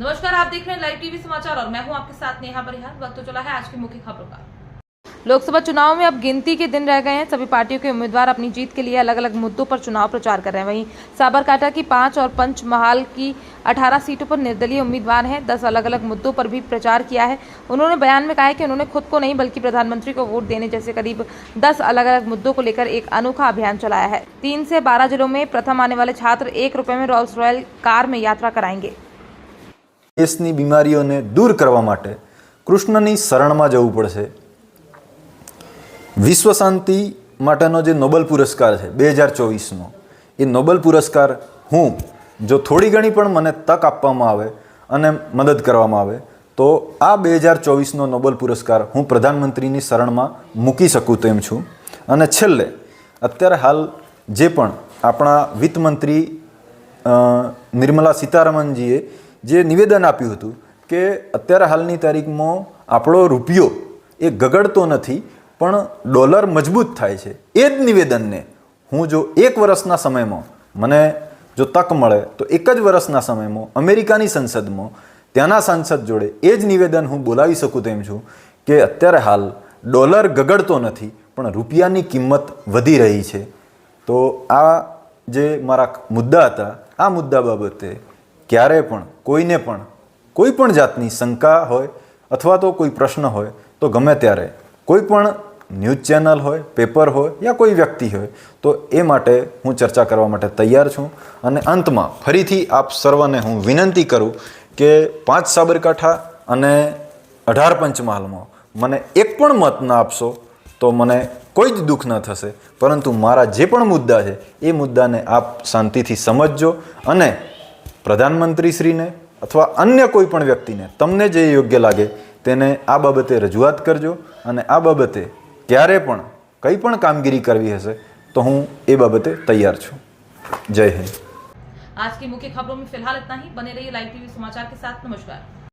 नमस्कार, आप देख रहे हैं लाइव टीवी समाचार और मैं हूं आपके साथ नेहा परिहार। वक्त तो चला है आज की मुख्य खबरों का। लोकसभा चुनाव में अब गिनती के दिन रह गए हैं। सभी पार्टियों के उम्मीदवार अपनी जीत के लिए अलग अलग मुद्दों पर चुनाव प्रचार कर रहे हैं। वहीं साबरकांठा की 5 और पंचमहाल की 18 सीटों पर निर्दलीय उम्मीदवार हैं। 10 अलग अलग मुद्दों पर भी प्रचार किया है। उन्होंने बयान में कहा है कि उन्होंने खुद को नहीं बल्कि प्रधानमंत्री को वोट देने जैसे करीब 10 अलग अलग मुद्दों को लेकर एक अनोखा अभियान चलाया है। 3 से 12 जिलों में प्रथम आने वाले छात्र ₹1 में रोल्स रॉयल कार में यात्रा कराएंगे। देशनी बीमारीओने दूर करवा माटे कृष्णनी शरणमां जवुं पड़शे। विश्व शांति माटेनो जे नोबेल पुरस्कार है 2024 नो, ए नोबेल पुरस्कार हूँ जो थोड़ी घणी पण मने तक आपवामां आवे अने मदद करवामां आवे तो आ 2024 नो नोबेल पुरस्कार हूँ प्रधानमंत्रीनी शरणमां मूकी शकूं तेम छुं। अने छेल्ले अत्यारे हाल जे पण आपणा वित्त मंत्री निर्मला सीतारमणजीए जे निवेदन आप्युं हतुं के अत्यारे हालनी तारीखमां आपणो रूपियो ए गगड़तो नथी पण डॉलर मजबूत थाय छे। ए ज निवेदनने हूँ जो 1 वर्षना समयमां मने जो तक मळे तो 1 ज वर्षना समयमां अमेरिकानी संसदमां त्याना सांसद जोड़े ए ज निवेदन हूँ बोलावी शकूं तेम छुं के अत्यारे हाल डॉलर गगड़तो नथी पण रूपियानी किंमत वधी रही छे। तो आ जे मारा मुद्दा हता आ मुद्दा बाबते क्यारे पण कोईने पण कोई पण जातनी शंका होय अथवा तो कोई प्रश्न होय तो गमे त्यारे कोई पण न्यूज चेनल होय, पेपर होय या कोई व्यक्ति होय तो ए माटे हूँ चर्चा करवा माटे तैयार छूँ। अने अंतमां फरीथी आप सर्वने हूँ विनंती करूँ के 5 साबरकांठा अने 18 पंचमहालमां मने एक पण मत न आपशो तो मने कोई ज दुख न थशे, परंतु मारा जे पण मुद्दा छे ए मुद्दाने आप शांतिथी समझजो अने प्रधानमंत्रीश्रीने अथवा अन्य कोई पण व्यक्तिने तमने जे योग्य लागे तेने आ बाबते रजूआत करजो अने आ बाबते क्यारे पण कई पण कामगीरी करवी हशे तो हूँ ए बाबते तैयार छूँ। जय हिंद। आज की मुख्य खबरों में फिलहाल इतना ही। बने रहिए लाइव टीवी समाचार के साथ। नमस्कार।